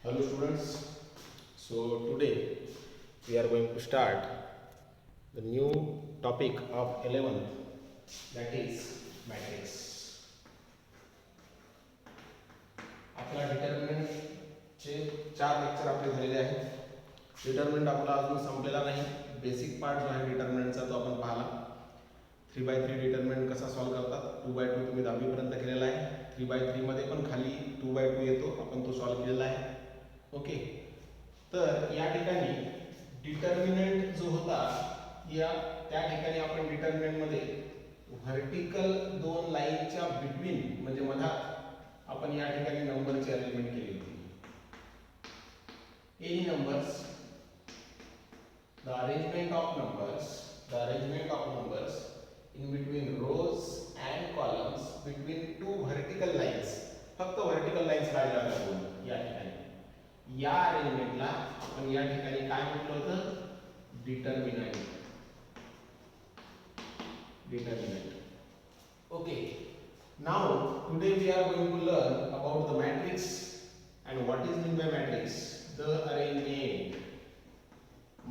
Hello students. So today we are going to start the new topic of 11th, that is matrix. आपला determinant चे 4 lecture आपले झालेले आहेत. Determinant आपला अजून संपलेला नाही. बेसिक पार्ट जो आहे डिटर्मिनंटचा तो आपण पाहला. 3/3 डिटर्मिनंट कसा सॉल्व करतात. 2/2 तुम्ही 10वी पर्यंत केलेला आहे. 3/3 मध्ये पण खाली 2/2 येतो, आपण तो सॉल्व केलेला आहे. ओके, तर या ठिकाणी डिटर्मिनंट जो होता या त्या ठिकाणी आपण डिटर्मिनंट मध्ये व्हर्टिकल दोन लाईनच्या बिटवीन म्हणजे मधात आपण या ठिकाणी नंबरची अरेंजमेंट केली होती. Any numbers, the arrangement of numbers in between rows and columns between two vertical lines. फक्त vertical lines राहिल्या होत्या या ठिकाणी. या अरेंजमेंटला आपण या ठिकाणी काय म्हटलं होतं? Determinant. Okay, now today we are going to learn about the matrix and what is meant by matrix. The arrangement,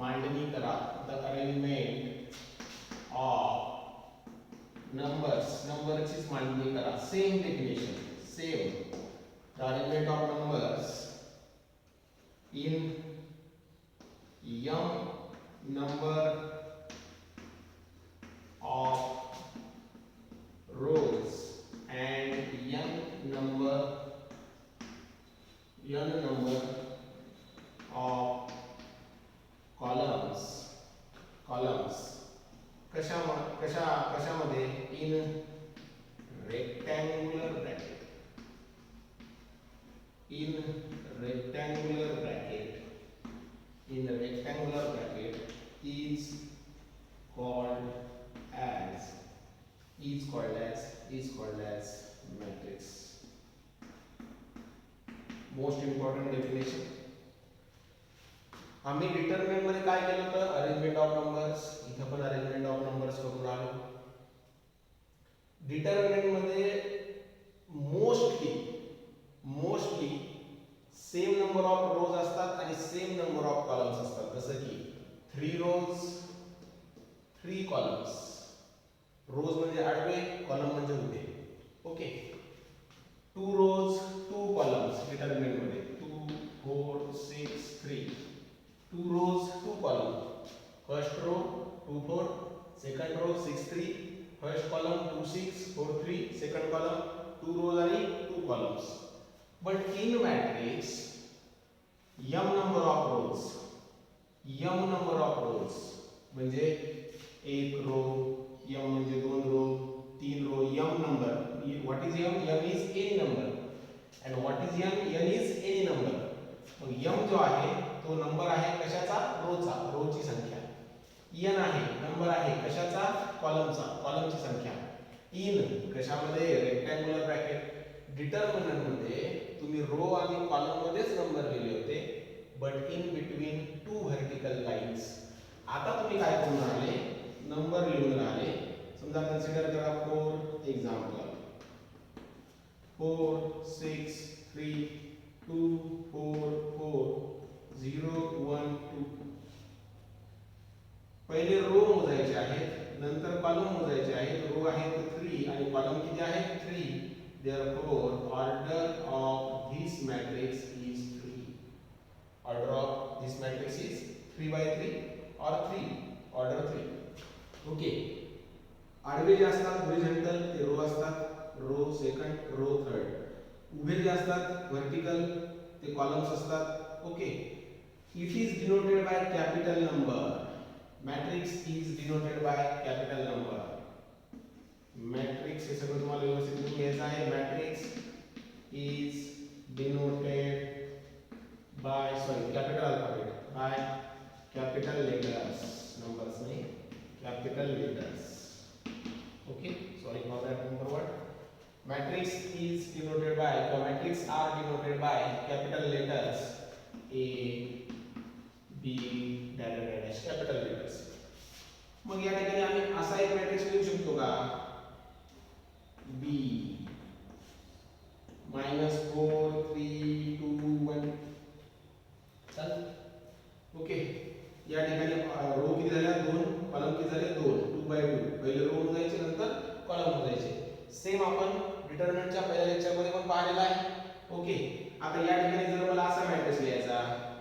मांडणी करा, the arrangement of नंबरची मांडणी करा. Same definition, same. The arrangement of numbers in m number of rows and n number of columns. कशामध्ये? In rectangular bracket is called as matrix. Most important definition. आम्ही determinant मध्ये काय केलं होतं? Arrangement of numbers. इथं पण arrangement of numbers करून आलो. डिटर्मिनंट मध्ये मोस्टली सेम नंबर ऑफ रोज असतात आणि सेम नंबर ऑफ कॉलम्स असतात. जसं की 3 rows 3 columns. रोज म्हणजे आडवे, कॉलम म्हणजे उभे. ओके, 2 rows 2 columns डिटर्मिनंट मध्ये 2 4 6 3. 2 rows 2 columns. First row 2 4, second row 6 3, first column 2 6 4 3, second column 2 rows आणि 2 columns. But in matrix m number of rows म्हणजे 1 रो, m म्हणजे 2 row, 3 row. m number, what is m? m is any number and what is n? n is any number. मग m जो आहे तो number आहे कशाचा? रोची संख्या. n आहे नंबर आहे कशाचा? कॉलमची संख्या. इन कशामध्ये? Rectangular bracket. डिटर्मिनंट मध्ये तुम्ही रो आणि कॉलम मध्येच नंबर लिहिले होते, but in between 2 vertical lines. आता तुम्ही काय करून राहिले? नंबर लिहून राहिले. समजा कन्सिडर करा 4 एक्झाम्पल, 4 6 3 2 4 4 0 1 2. पहिले रो मोजायचे आहेत, नंतर कॉलम मोजायचे आहेत. रो आहेत 3 आणि कॉलम किती आहेत? 3. Therefore order of this matrix is 3. Order of this matrix is 3/3 or 3. Order 3. Okay. आडवे जे असतात हॉरिझॉन्टल ते रो असतात, रो सेकंड, रो थर्ड. उभे जे असतात व्हर्टिकल ते कॉलम्स असतात. Okay. It is denoted by capital number. Matrix is denoted by capital number. Matrix हे सगळं तुम्हाला व्यवस्थित लिहून घ्यायचं आहे. Matrix is denoted by capital alphabet, by capital letters. Numbers नाही, capital letters. Okay, sorry for that number word. Matrix is denoted by, the matrix are denoted by capital letters A, B, dash capital letters. मग या ठिकाणी आम्ही असा एक matrix लिहू शकतो का? B -4 3 2 1. सेम आपण डिटर्मिनंटच्या पहिल्या लेक्चर मध्ये पण पाहिलेला आहे. ओके, आता या ठिकाणी जर मला असा मॅट्रिक्स लिहायचा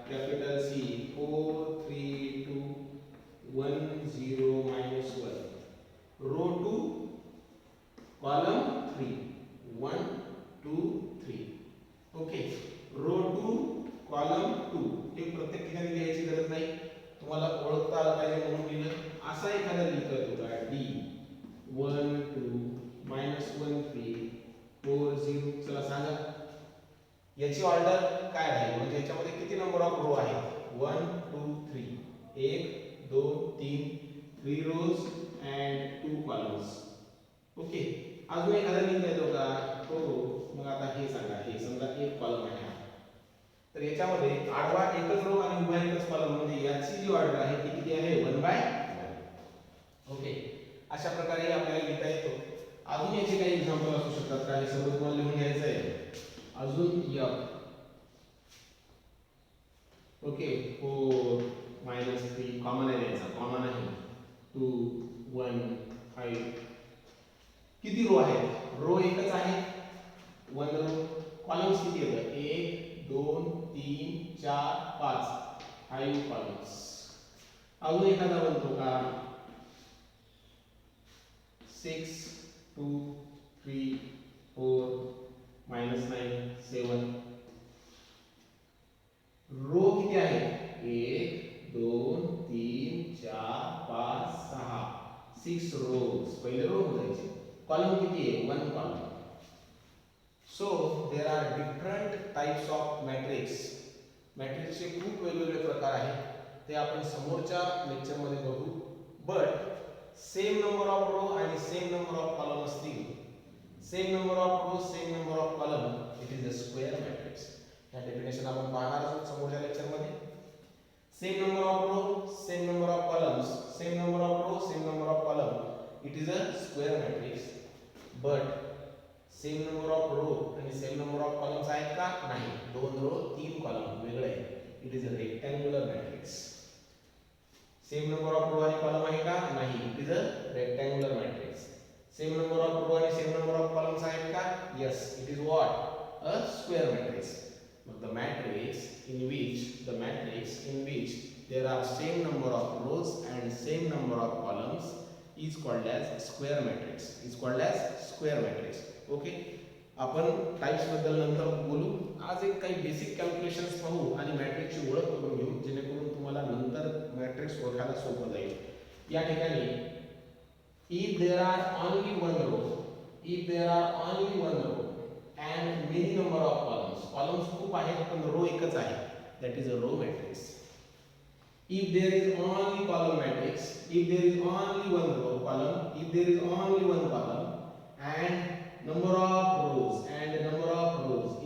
capital C 4 3 2 1 0 -1 row 2 column 3 1 2 3. Okay, row 2 column 2 हे प्रत्येक ठिकाणी लिहायची गरज नाही, तुम्हाला ओळखता आलं पाहिजे म्हणून लिहिलं. असा एखादा लिहितोय तुला D 1 2 -1 3 4 0. चला सांगा याची ऑर्डर काय आहे, म्हणजे याच्यामध्ये किती नंबर ऑफ रो आहेत? 1 2 3 1 2 3 3 रोज अँड 2 कॉलम्स. ओके, अजून एखादा लिहिता येतो का? हो, मग आता हे सांगा, हे समजा एक कॉलम आहे तर याच्यामध्ये आडवा एकच रो आणि उभा एकच कॉलम, म्हणजे याची जी ऑर्डर आहे ती किती आहे? 1/1. ओके, अशा प्रकारे आपल्याला लिहिता येतो. अजून याचे काही एक्झाम्पल असू शकतात का? हे सर्व तुम्हाला लिहून घ्यायचं आहे. अजून F. ओके, 4 -3 कॉमन आहे, याचा कॉमन आहे 2 1 5. किती रो आहेत? रो एकच आहे 1 रो. कॉलम्स किती आहेत? 1 2 3 4 5 5 कॉलम्स. अजून एखादा बनतो का? 6 2 3 4 -9 7. रो किती आहे? 1 2 3 4 5 6 6 रोज. पहिले रो मोजायचे. कॉलम किती आहे? 1 column. So there are different types of matrix. मॅट्रिक्सचे खूप वेगवेगळे प्रकार आहेत, ते आपण समोरच्या लेक्चर मध्ये बघू. But same number of row आणि सेम नंबर ऑफ कॉलम असतील, same number of row same number of column, it is a square matrix. या डेफिनेशन आपण पाहणार आहोत समोरच्या लेक्चर मध्ये. Same number of row same number of columns, same number of row same number of column, it is a square matrix. But same number of row आणि same number of columns आहेत का? नाही. 2 row 3 column वेगळे आहे. It is a rectangular matrix. Same number of row आणि column आहे का? नाही. It is a rectangular matrix. Same number of row आणि सेम नंबर ऑफ कॉलम्स आहेत का? Yes. It is what? A square matrix. But the matrix in which there are same number of rows and same number of columns is called as square matrix. Okay, आपण types बद्दल नंतर बोलू. आज एक काही basic calculations पाहू आणि मॅट्रिक्सची ओळख करून घेऊ, जेणेकरून तुम्हाला नंतर मॅट्रिक्स ओळखायला सोपं जाईल. या ठिकाणी if there are only one row and many number of columns खूप आहेत पण रो एकच आहे, that is a row matrix. If there is only column matrix, if there is only one row column, if there is only one column and number of rows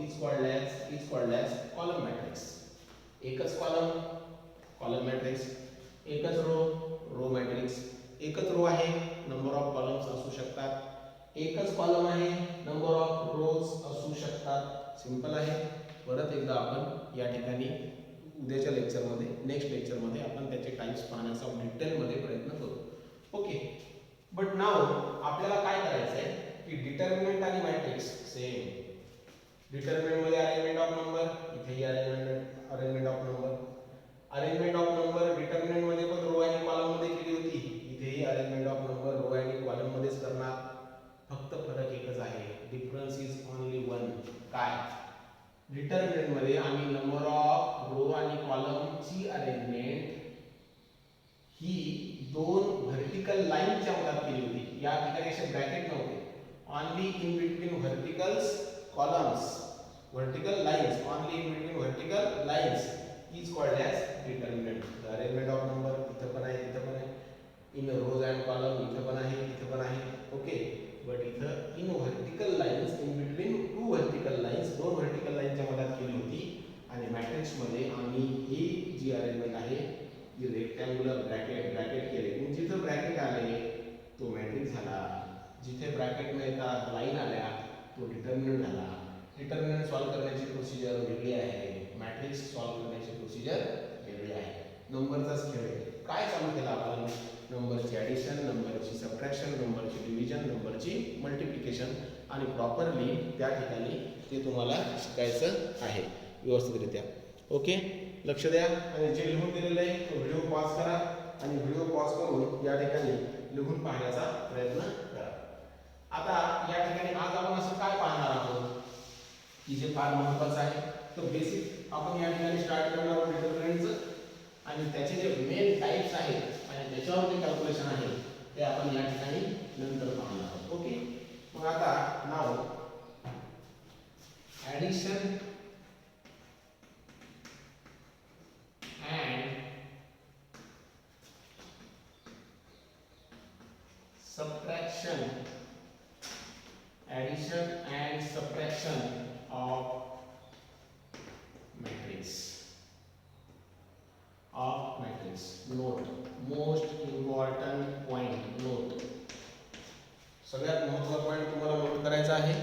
is called as column matrix. एकच column matrix, एकच row matrix. एकच row आहे, number of columns असू शकतात. एकच column आहे, number of रोज असू शकतात. सिंपल आहे. परत एकदा आपण या ठिकाणी उद्याच्या लेक्चर मध्ये, नेक्स्ट लेक्चर मध्ये आपण त्याचे टाइप्स पाहण्याचा डिटेल मध्ये प्रयत्न करू. ओके, बट नाउ आपल्याला काय करायचं आहे की डिटर्मिनंट आणि मॅट्रिक्स सेम. डिटर्मिनंट मध्ये अरेंजमेंट ऑफ नंबर, इथे अरेंजमेंट ऑफ नंबर डिटर्मिनंट मध्ये पण रो आणि कॉलम मध्ये केली होती, इथेही अरेंजमेंट ऑफ नंबर रो आणि कॉलम मध्येच करणार. फक्त फरक एकच आहे, डिफरन्स इज ओनली वन. काय? डिटर्मिनंट मध्ये आम्ही नंबर ऑफ रो आणि कॉलमची अरेंजमेंट ही दोन व्हर्टिकल लाईनच्या मधात केली होती. या ठिकाणी असे ब्रॅकेट नव्हते. Only in between verticals columns, vertical lines, only in between vertical lines is called as determinant. The arrangement of number इथं पण आहे, इथं पण आहे. इन रोज अँड कॉलम इथं पण आहे, इथं पण आहे. ओके, बट इथं in vertical lines, in between two vertical lines, दोन व्हर्टिकल लाईनच्या मधात केली होती. आणि मॅट्रिक्स मध्ये आम्ही ही जी अरेंजमेंट आहे ती रेक्टँग्युलर ब्रॅकेट केले. जिथं ब्रॅकेट आले तो मॅट्रिक्स झाला, जिथे ब्रॅकेट मध्ये लाईन आल्या तो डिटर्मिनंट झाला. डिटर्मिनंट सॉल्व्ह करण्याची प्रोसिजर वेगळी आहे, मॅट्रिक्स सॉल्व्ह करण्याची प्रोसिजर वेगळी आहे. नंबरचाच खेळ आहे. काय चालू केलं आपण? नंबरची ॲडिशन, नंबरची सबट्रॅक्शन, नंबरची डिव्हिजन, नंबरची मल्टिप्लिकेशन आणि प्रॉपरली त्या ठिकाणी ते तुम्हाला शिकायचं आहे व्यवस्थितरित्या. ओके, लक्ष द्या आणि जे लिहून दिलेलं आहे तो व्हिडिओ पॉज करा आणि व्हिडिओ पॉज करून या ठिकाणी लिहून पाहण्याचा प्रयत्न करा. आता या ठिकाणी आज आपण असं काय पाहणार आहोत की जे फार महत्त्वाचं आहे. तर बेसिक आपण या ठिकाणी स्टार्ट करणार आहोत डिटर्मिनंटचं आणि त्याचे जे मेन टाइप्स आहेत आणि त्याच्यावर जे कॅल्क्युलेशन आहे ते आपण या ठिकाणी नंतर पाहणार आहोत. ओके, मग आता नाव addition and subtraction, addition and subtraction of matrix. Note, most important point. Note, सगळ्यात महत्त्वाचा पॉइंट तुम्हाला नोट करायचा आहे.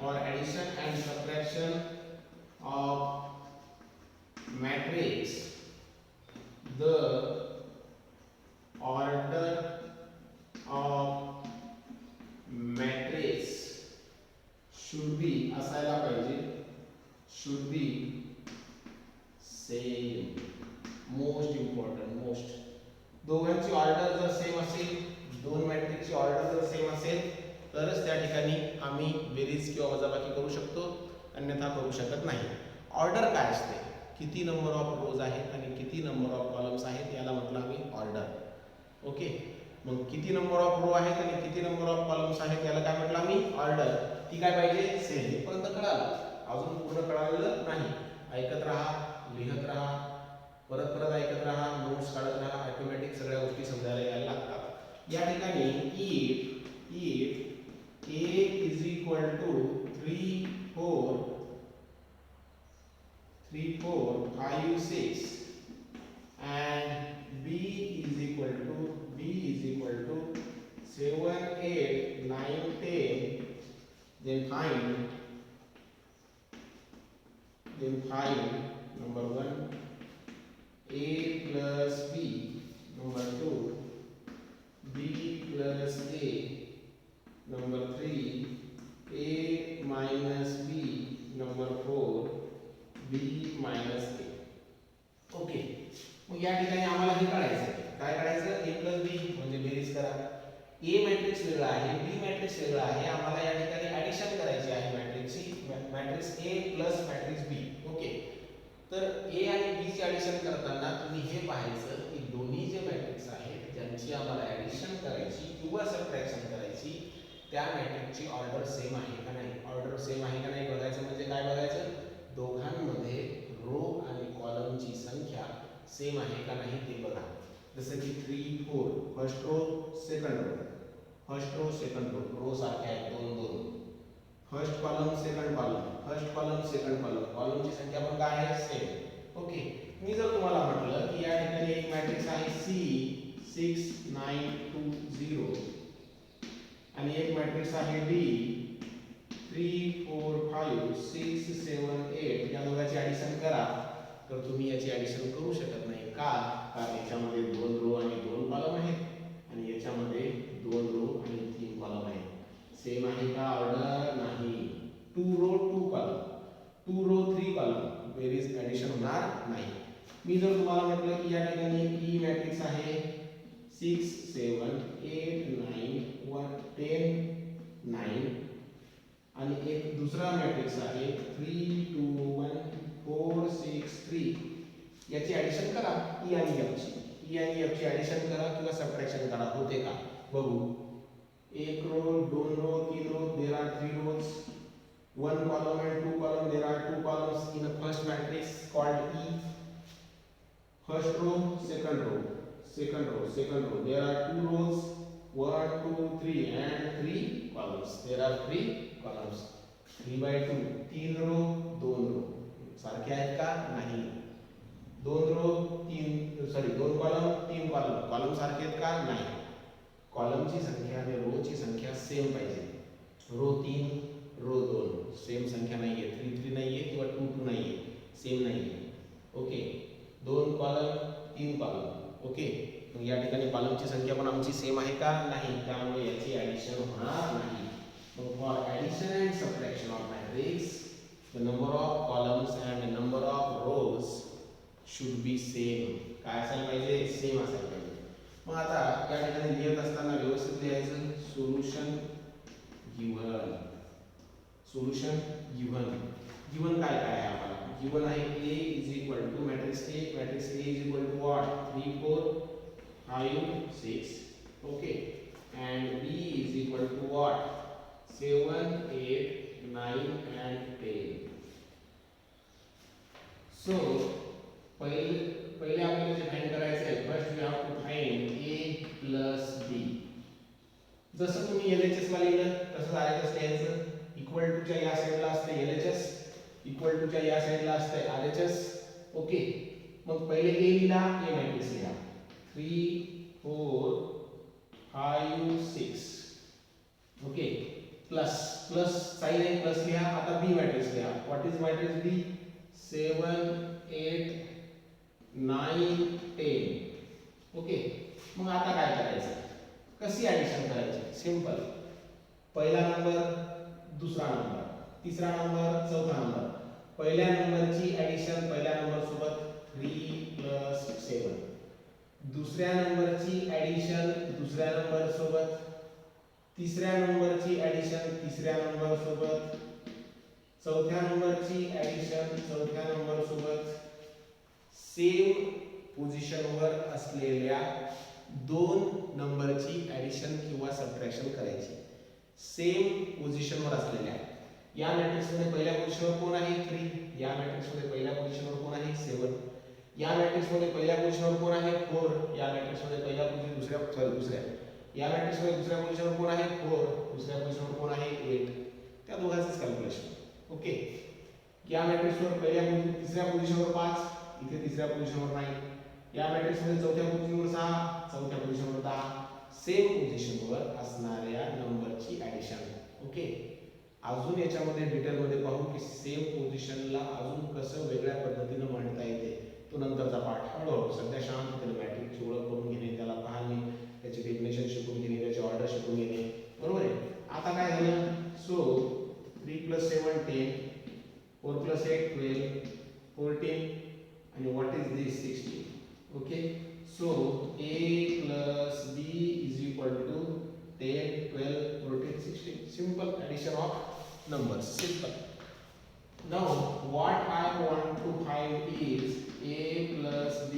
for addition and subtraction of matrix, the order of matrix should be असायला पाहिजे, should be same. Most important, most दोघांची order जर same असेल, दोन मॅट्रिक्सची ऑर्डर जर सेम असेल तरच त्या ठिकाणी आम्ही बेरीज किंवा वजाबाकी करू शकतो, अन्यथा करू शकत नाही. ऑर्डर काय असते? किती नंबर ऑफ रोज आहेत आणि किती नंबर ऑफ कॉलम्स आहेत याला म्हटलं आम्ही ऑर्डर. ओके, मग किती नंबर ऑफ रो आहेत आणि किती नंबर ऑफ कॉलम्स आहेत याला काय म्हटलं आम्ही ऑर्डर. ती काय पाहिजे? सेम. इथपर्यंत कळालं? अजून पूर्ण कळालेलं नाही. ऐकत राहा, लिहत राहा, परत परत ऐकत राहा, नोट्स काढत राहा, ऑटोमॅटिक सगळ्या गोष्टी समजायला यायला लागतात. या ठिकाणी if a is equal to 3 4 5 6 and b is equal to 7 8 9 10, then find number 1 a plus b, number 2 b plus a, number 3 a minus b, number 4 b minus a. Okay, मग या ठिकाणी आम्हाला हे काढायचं. काय काढायचं? a plus b म्हणजे बेरीज करा. a मॅट्रिक्स वेगळा आहे, b मॅट्रिक्स वेगळा आहे. आम्हाला या ठिकाणी ॲडिशन करायची आहे मॅट्रिक्सची, matrix a plus matrix b. Okay, तर a आणि b चे ॲडिशन करताना तुम्ही हे पाहायचं की दोन्ही जे मॅट्रिक्स आहेत ज्यांची आम्हाला ॲडिशन करायची किंवा सबट्रॅक्शन करायची त्या मॅट्रिक्सची ऑर्डर सेम आहे का नाही. ऑर्डर सेम आहे का नाही बघायचं. म्हणजे काय बघायचं? दोघांमध्ये रो आणि कॉलमची संख्या सेम आहे का नाही ते बघा. जसं की 3 4 first row second row, row सारखे आहेत 2 2. फर्स्ट कॉलम सेकंड कॉलम, कॉलमची संख्या पण काय आहे? सेम. ओके, मी जर तुम्हाला म्हटलं की या ठिकाणी एक मॅट्रिक्स आहे C 6 9 2 0 आणि एक मॅट्रिक्स आहे D 3 4 5 6 7 8, या दोघांची ॲडिशन करा तर तुम्ही याची ॲडिशन करू शकत नाही. का? कारण याच्यामध्ये 2 रो आणि 2 कॉलम आहेत आणि याच्यामध्ये 2 रो आणि 3 कॉलम आहेत. सेम आहे का ऑर्डर? नाही. 2 रो 2 कॉलम, 3 कॉलम, बेरीज ॲडिशन होणार नाही. मी जर तुम्हाला म्हटलं की या ठिकाणी ई मॅट्रिक्स आहे 6 7 8 9 1 10 9 आणि एक दुसरा मॅट्रिक्स आहे 3 2 1 4 6 3, याची ॲडिशन करा. ई आणि एफ ची ॲडिशन करा किंवा सबट्रॅक्शन करा, होते का बघू. एक row, 2 row, 3 row, there are 3 rows, 1 column and 2 column, there are 2 columns in the first matrix called E. First row, second row, there are 2 rows, 1 2 3 and 3 columns, there are 3 columns, 3 by 2, 3 row 2 row सारखे आहेत का? नाही. 2 row 2 column 3 column, column सारखे आहेत का? नाही. कॉलमची संख्या आणि रोची संख्या सेम पाहिजे. रो 3 रो 2 सेम संख्या नाहीये, 3 3 नाहीये किंवा 2 2 नाहीये, सेम नाहीये. Okay, 2 column 3 column. ओके, मग या ठिकाणी कॉलमची संख्या पण आमची सेम आहे का? नाही, त्यामुळे याची ॲडिशन होणार नाही. मग for addition and subtraction of matrix the number of columns and the number of rose should be same. काय असायला पाहिजे? सेम असायला पाहिजे. मग आता या ठिकाणी लिहित असताना व्यवस्थित लिहायचं. Solution given, solution given. Given काय काय आहे आम्हाला? गिव्हन आहे A is equal to matrix A. Matrix A is equal to what? 3 4 5 6. Okay, and B is equal to what? 7 8 9 and 10. So पहिले आपल्याला जे फाइंड करायचं आहे, first we have to find A plus B. जसं तुम्ही LHS ला लिहिलं तसं RHS लिहायचं. इक्वल टू च्या या साइडला असते LHS, इक्वल टू च्या या साइडला असते RHS. ओके, मग पहिले A लिहिला, A मॅट्रिक्स लिहा. 3 4 5 6. ओके, प्लस प्लस साइन आहे, प्लस लिहा. आता B मॅट्रिक्स लिहा. What is matrix B? 7 8 9 10. Okay, मग आता काय करायचं? कशी ॲडिशन करायची? सिंपल. पहिला नंबर, दुसरा नंबर, तिसरा नंबर, चौथा नंबर. पहिल्या नंबरची ॲडिशन पहिल्या नंबर सोबत 3 प्लस 7. दुसऱ्या नंबरची ॲडिशन दुसऱ्या नंबर सोबत. तिसऱ्या नंबरची ॲडिशन तिसऱ्या नंबर सोबत. चौथ्या नंबरची ॲडिशन चौथ्या नंबर सोबत. सेम पोझिशनवर असलेल्या 2 नंबरची ॲडिशन किंवा सबट्रॅक्शन करायची. सेम पोझिशनवर असलेल्या या मॅट्रिक्स मध्ये पहिल्या पोझिशनवर कोण आहे? 3. या मॅट्रिक्स मध्ये पहिल्या पोझिशनवर कोण आहे? 7. या मॅट्रिक्स मध्ये पहिल्या पोझिशनवर कोण आहे? 4. या मॅट्रिक्स मध्ये पहिल्या पोझिशन दुसऱ्या या मॅट्रिक्स मध्ये दुसऱ्या पोझिशनवर कोण आहे? 4. दुसऱ्या पोझिशनवर कोण आहे? 8. त्या दोघांचंच कॅल्क्युलेशन. ओके, या मॅट्रिक्स वर पहिल्या तिसऱ्या पोझिशनवर 5, इथे तिसऱ्या पोझिशनवर 9. या मॅट्रिक्स मध्ये चौथ्या पोझिशनवर 6, चौथ्या पोझिशनवर 10. सेम पोझिशनवर असणाऱ्या नंबरची ॲडिशन. ओके, अजून याच्यामध्ये डिटेलमध्ये पाहू की सेम पोझिशनला अजून कसं वेगळ्या पद्धतीने मांडता येते. तो नंतरचा पाठ. हळूहळू सध्या शांततेने मॅट्रिक्सची ओळख करून घेणे, त्याला पाहणे, त्याची डेफिनेशन शिकून घेणे, त्याची ऑर्डर शिकून घेणे. बरोबर आहे. आता काय झालं? सो 3 + 7 10, 4 + 8 12, 14 आणि what is this 16. Okay, so A plus B is equal to 10 12 14 16. Simple addition of numbers. Simple. Now what I want to find is A plus B.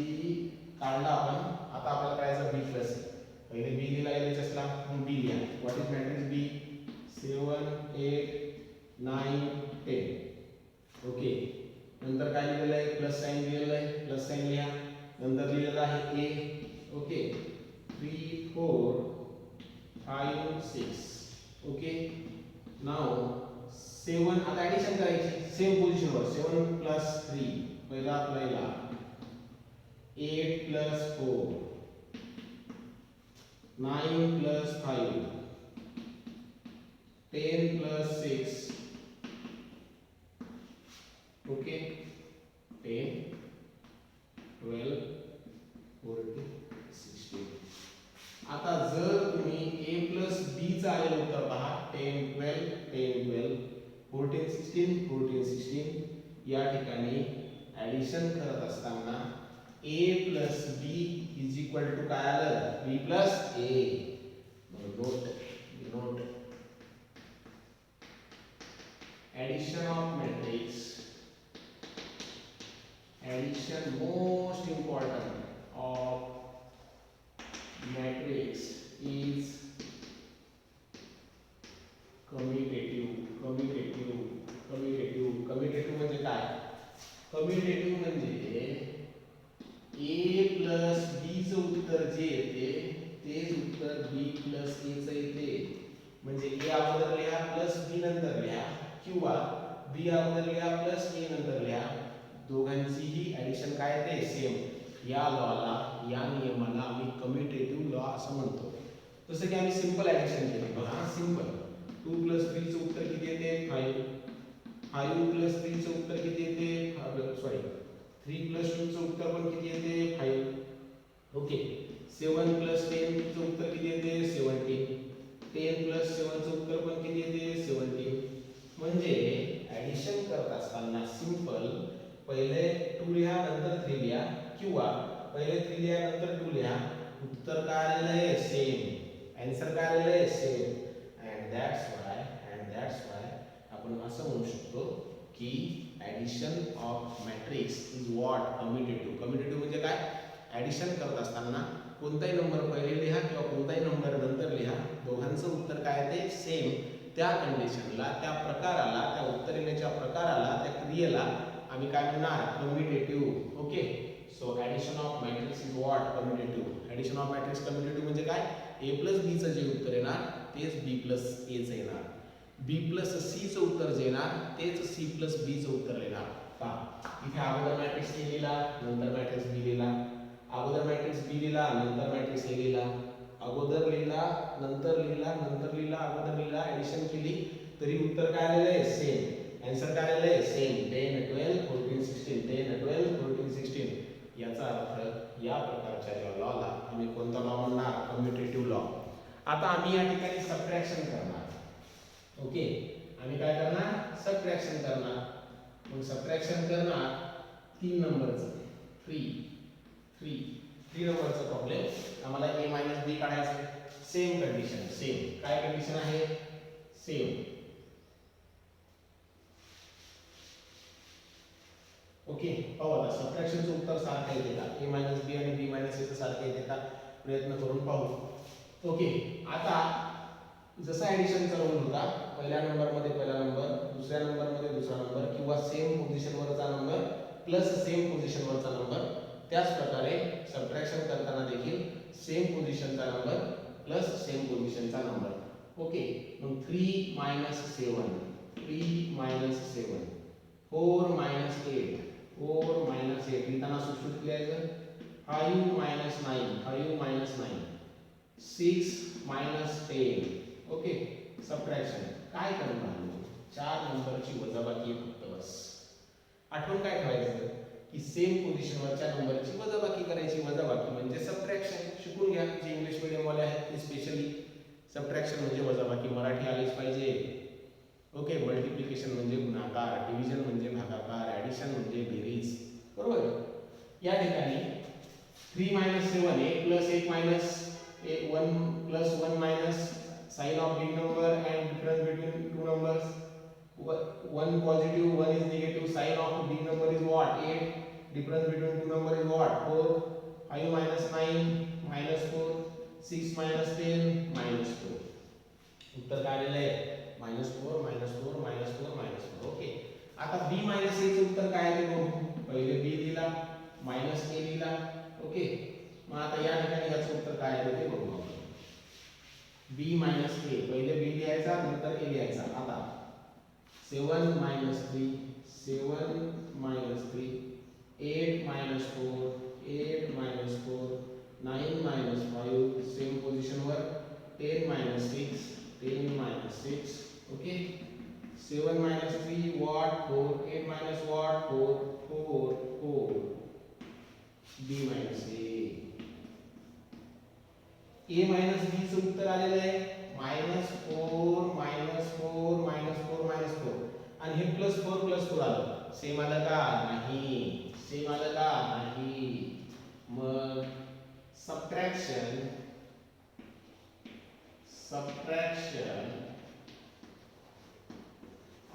काढला आपण. आता आपल्याला करायचं B plus A. पहिले B लिहिला LHS ला, मग B लिहा. What is matrix B? 7 8 9 10. Okay, नंतर काय लिहिलेलं आहे? प्लस साइन लिहिलेलं आहे, प्लस साइन लिहा. नंतर लिहिलेलं आहे A. ओके, 3 4 5 6. Okay, now 7. आता ॲडिशन करायची सेम पोझिशनवर. 7 + 3 पहिला 8 + 4 9 + 5 10 + 6. ओके, 10 12 14 16. आता जर तुम्ही A plus B चा आलेलं उत्तर पहा. 10 12 10 12 14 16 14 16. या ठिकाणी ॲडिशन करत असताना A plus B is equal to काय आलं? B plus A. Note addition of matrix. Addition most important of matrix is commutative. म्हणजे काय? कम्युटेटिव्ह म्हणजे A plus B चं उत्तर जे येते तेच उत्तर B plus A चं येते. म्हणजे A अगोदर लिहा प्लस B नंतर लिहा, किंवा B अगोदर लिहा प्लस A नंतर लिहा. दोघांचीही ॲडिशन काय येते? सेम. या लॉला, या नियमाला आम्ही कम्युटेटिव्ह लॉ असं म्हणतो. जसं की आम्ही सिंपल ॲडिशन केली बघा, सिंपल 2 + 3 चं उत्तर किती येते 5, 5 + 3 चं उत्तर किती येते, सॉरी 3 + 2 चं उत्तर पण किती येते 5. ओके, 7 + 10 चं उत्तर किती येते 17, 10 + 7 चं उत्तर पण किती येते 17. म्हणजे ॲडिशन करत असताना सिंपल पहिले 2 लिहा नंतर 3 लिहा, किंवा पहिले 3 लिहा नंतर 2 लिहा, उत्तर काय आलेलं आहे सेम, आन्सर काय आलेलं आहे सेम. अँड दॅट्स वाय आपण असं म्हणू शकतो की addition of matrix is what commutative. Commutative म्हणजे काय, ॲडिशन करत असताना कोणताही नंबर पहिले लिहा किंवा कोणताही नंबर नंतर लिहा, दोघांचं उत्तर काय ते सेम. त्या कंडिशनला, त्या प्रकाराला, त्या उत्तर येण्याच्या प्रकाराला, त्या क्रियेला आम्ही काय म्हणणार commutative. Okay, so addition of matrix is what commutative. Addition of matrix commutative म्हणजे काय, a + b चं जे उत्तर येणार तेच b + a चं येणार, b + c चं उत्तर जे येणार तेच c + b चं उत्तर येणार. का इथे अगोदर मॅट्रिक्स a लिहिला नंतर मॅट्रिक्स b लिहिला, अगोदर मॅट्रिक्स b लिहिला नंतर मॅट्रिक्स a लिहिला, अगोदर लिहिला नंतर लिहिला नंतर लिहिला अगोदर लिहिला, ॲडिशन केली तरी उत्तर काय आलेलं आहे सेम, आन्सर काय आलेलं आहे सेम. 10 12 14 16, 10 12 14 16. याचा अर्थ या प्रकारच्या ज्या लॉला आम्ही कोणता लॉ म्हणणार कम्युटेटिव्ह लॉ. आता आम्ही या ठिकाणी सबट्रॅक्शन करणार. ओके, आम्ही काय करणार सबट्रॅक्शन करणार. मग सबट्रॅक्शन करणार 3 नंबरचं 3 नंबरचा प्रॉब्लेम आम्हाला a - b काढायचं. सेम कंडिशन, सेम काय कंडिशन आहे सेम. ओके, पाहू आता सबट्रॅक्शनचं उत्तर सारखं येते का, a - b आणि b - a चं सारखं येते का, प्रयत्न करून पाहू. ओके, आता जसा ॲडिशनचा रूल होता, पहिल्या नंबरमध्ये पहिला नंबर, दुसऱ्या नंबरमध्ये दुसरा नंबर, किंवा सेम पोझिशनवरचा नंबर प्लस सेम पोझिशनवरचा नंबर, त्याच प्रकारे सबट्रॅक्शन करताना देखील सेम पोझिशनचा नंबर प्लस सेम पोझिशनचा नंबर. ओके, मग 3 - 7, 3 - 7, 4 - 8, 4 - 8 लिहिताना सुटसुटीत लिहायचं. 5 - 9, 5 - 9, 6 - 10. ओके, सबट्रॅक्शन काय करणार, 4 नंबरची वजाबाकी फक्त बस. आठवण काय ठेवायचं की सेम पोझिशनवरच्या नंबरची वजाबाकी करायची. वजाबाकी म्हणजे सबट्रॅक्शन. शिकून घ्या, जे इंग्लिश मीडियमवाले आहेत ते स्पेशली. सबट्रॅक्शन म्हणजे वजाबाकी, मराठी आलीच पाहिजे. ओके, मल्टिप्लिकेशन म्हणजे गुणाकार, डिव्हिजन म्हणजे भागाकार, ॲडिशन म्हणजे बेरीज, बरोबर. या ठिकाणी 3 - 7, 8 + 8 - 1 + 1 minus sign of big number and difference between two numbers. One positive, one is negative. Sign of big number is what? 8. Difference between two number is what? 4. 5 - 9 -4. 6 - 10 -4. उत्तर काय आलेलं आहे -4 -4 -4 ओके, आता b - a चं उत्तर काय आहे ते बघू. पहिले b लिहिला -a लिहिला. ओके, मग आता या ठिकाणी याचं उत्तर काय आहे ते बघू. b - a, पहिले b लिहायचा नंतर a लिहायचा. आता 7 - 3, 7 - 3, 8 - 4, 8 - 4, 9 - 5, सेम पोझिशनवर. 10 - 6, 10 - 6. Okay, 7 - 3 what 4, 8 - what 4, 4. b - a, a - b चं उत्तर आलेलं आहे -4 -4 -4 आणि हे +4 आलं. सेम आलं का नाही, सेम आलं का नाही. मग subtraction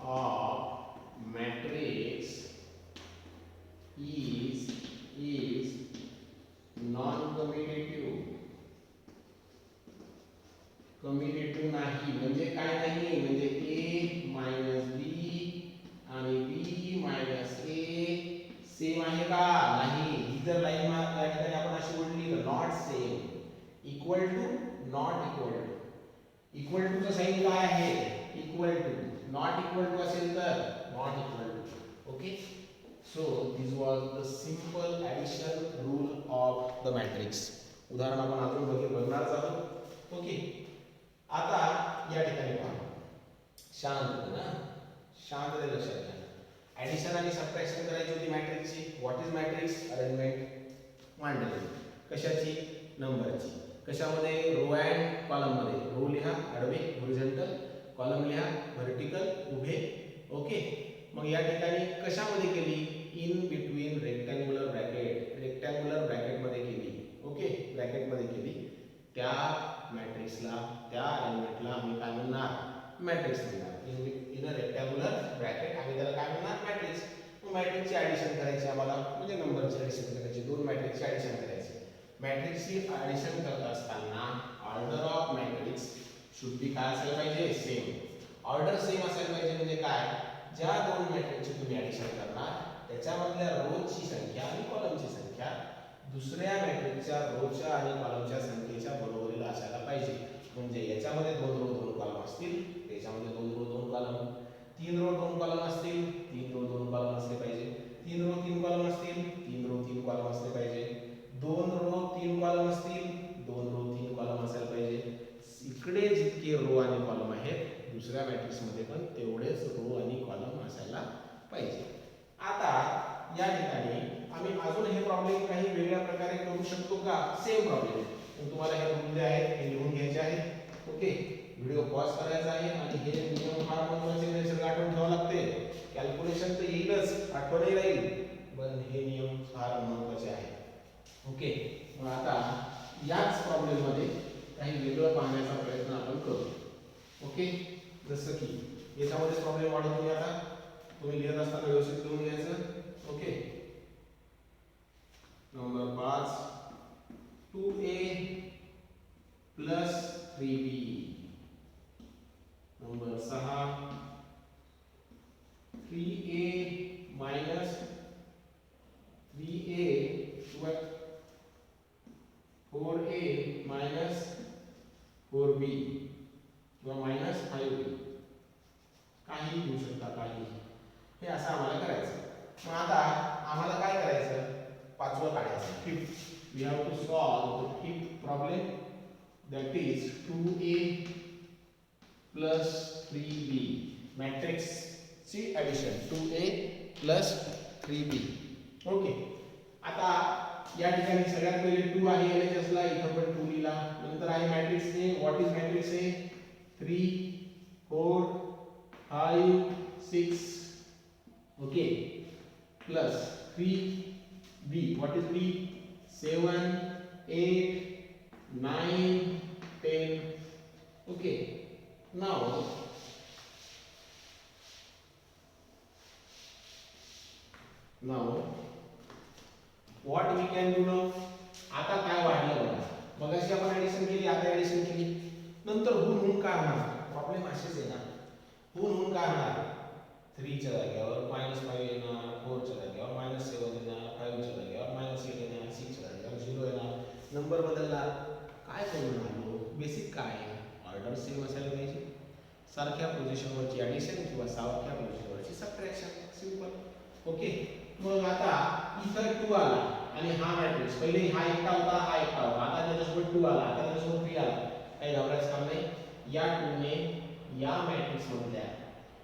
of matrix is non-commutative. Commutative नाही म्हणजे काय नाही, म्हणजे a - b आणि b - a सेम आहे का नाही. ही जर लाईन या ठिकाणी आपण अशी ओढली तर not same, equal to, not equal to. Equal to चं साइन काय आहे equal to, not equal to असेल तर not equal to. Okay, so this was the simple addition rule of the matrix. उदाहरण आपण अजून बघणारच आहोत. ओके, आता या ठिकाणी पहा, शांत ना, शांत लक्षात घ्या. ऍडिशन आणि सबट्रॅक्शन करायची होती मॅट्रिक्सची. What is matrix? अरेंजमेंट मांडली. कशाची? नंबरची. कशामध्ये? रो अँड कॉलम मध्ये. रो लिहा आडवे हॉरिझॉन्टल, कॉलम लिहा व्हर्टिकल उभे. ओके, मग या ठिकाणी कशामध्ये केली? In between rectangular bracket, rectangular bracket मध्ये केली. ओके, ब्रॅकेट मध्ये केली. त्या मॅट्रिक्सला, त्या एलिमेंटला आम्ही काय म्हणणार? मॅट्रिक्स म्हणणार. इन अ रेक्टँग्युलर ब्रॅकेट आम्ही त्याला काय म्हणणार? मॅट्रिक्स. मग मॅट्रिक्सची ऍडिशन करायची आम्हाला, म्हणजे नंबरची ऍडिशन करायची. दोन मॅट्रिक्सची ऍडिशन करायची. मॅट्रिक्सची ऍडिशन करत असताना order of matrix should be काय असायला पाहिजे? सेम. ऑर्डर सेम असायला पाहिजे म्हणजे काय? ज्या दोन मॅट्रिक्सची तुम्ही ऍडिशन करणार त्याच्यामधल्या रोजची संख्या आणि कॉलमची संख्या दुसऱ्या मॅट्रिक्सच्या रोच्या आणि कॉलमच्या संख्येच्या बरोबरीला असायला पाहिजे. म्हणजे याच्यामध्ये दोन रो दोन कॉलम असतील, त्याच्यामध्ये दोन रो दोन कॉलम, तीन रो दोन कॉलम असतील, तीन रो दोन कॉलम असले पाहिजे. तीन रो तीन कॉलम असतील, तीन रो तीन कॉलम असले पाहिजे. दोन रो तीन कॉलम असतील, दोन रो तीन कॉलम असायला पाहिजे. इकडे जितके रो आणि कॉलम आहेत दुसऱ्या मॅट्रिक्स मध्ये पण तेवढेच रो आणि कॉलम असायला पाहिजे. आता या ठिकाणी आम्ही अजून हे प्रॉब्लेम काही वेगळ्या प्रकारे करू शकतो का? Same problem. पण तुम्हाला हे मुद्दे आहेत हे लिहून घ्यायचे आहेत. ओके, व्हिडिओ पॉज करायचा आहे आणि हे नियम फार महत्त्वाचे आहेत, आठवून ठेवावे लागते. कॅल्क्युलेशन तर येईलच, आठवणही राहील, पण हे नियम फार महत्त्वाचे आहेत. ओके, मग आता याच प्रॉब्लेम मध्ये काही वेगळं पाहण्याचा प्रयत्न आपण करू. ओके, जसं की याच्यामध्ये प्रॉब्लेम वाढवतो. आता तुम्ही लिहित असताना व्यवस्थित लिहून घ्यायचं. Okay, number 5 2a plus 3b. Number 6 3a minus 3a 4a minus 4b किंवा माइनस 5b. काही घेऊ शकता, काही. हे असं आम्हाला करायचं. मग आता आम्हाला काय करायचं? पाचवं काढायचं, fifth. We have to solve the fifth problem, that is 2a plus 3b. मॅट्रिक्सची addition 2a plus 3b. Okay, आता या ठिकाणी सगळ्यात पहिले 2 आहे LHS ला, इथं पण 2 लिहिला. नंतर आहे matrix A. What is matrix A? 3 4 5 6. Okay, plus 3b. What is b? 7 8 9 10. Okay, now what we can do now? आता काय वाढलं बघा. मगाशी आपण ऍडिशन केली, आता ऍडिशन केली. नंतर होऊन काय होणार? प्रॉब्लेम असेच आहे ना. होऊन काय होणार? 3 च्या जागेवर -5 येणार, 4 च्या जागेवर -7 येणार, 5 च्या जागेवर -8 येणार, 6 च्या जागेवर 0 येणार. नंबर बदलला. काय करून आलो? बेसिक काय आहे? ऑर्डर सेम असायला पाहिजे. सारख्या पोझिशनवरची ऍडिशन किंवा सारख्या पोझिशनवरची सबट्रॅक्शन. सिंपल. ओके, मग आता इथं 2 आला आणि हा मॅट्रिक्स पहिले हा एकटा होता, हा एकटा होता. आता त्याच्यासोबत 2 आला, आता त्याच्यासोबत 3 आला. काही घाबरायचं काम नाही. या 2 ने या मॅट्रिक्स मधल्या,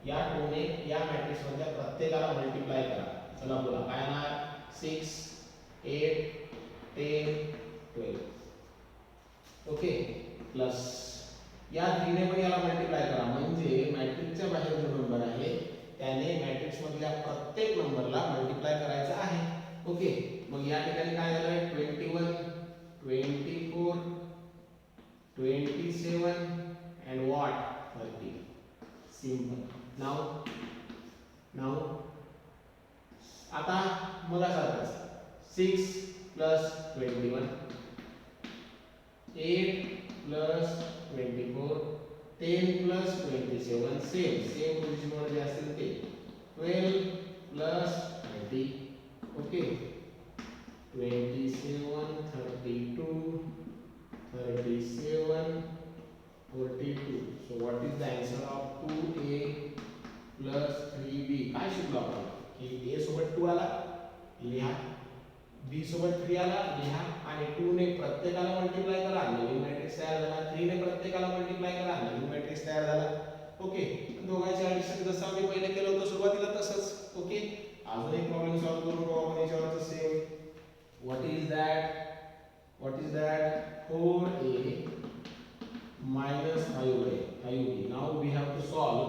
या 2 ने या मॅट्रिक्स मधल्या प्रत्येकाला मल्टिप्लाय करा. चला बोला काय येणार? 6 8 10 12. ओके, प्लस या 3 ने पण याला मल्टिप्लाय करा. म्हणजे मॅट्रिक्सच्या बाहेर जो नंबर आहे त्याने मॅट्रिक्स मधल्या प्रत्येक नंबरला मल्टिप्लाय करायचा आहे. ओके, मग या ठिकाणी काय झालं? 21 24 27 and what? 30. Simple. Now आता मला सांगायचं 6 plus 21 8 plus 24 10 plus 27 सेम पोझिशनवर जे असेल ते 12 plus 30. Okay, 27 32 37 42. So what is the answer of 2a plus 3b? काय शिकलो आपण की a सोबत 2 आला लिहा, b सोबत 3 आला लिहा आणि 2 ने प्रत्येकाला मल्टिप्लाय करा नवीन मॅट्रिक्स तयार झाला 3 ने प्रत्येकाला मल्टिप्लाय करा नवीन मॅट्रिक्स तयार झाला ओके दोघांचे ऍडिशन जसं आम्ही पहिले केलं होतं सुरुवातीला तसंच ओके अजून एक प्रॉब्लेम सॉल्व्ह करून बघू आपण याच्यावरचं same what is that 4a minus 5a 5b now we have to solve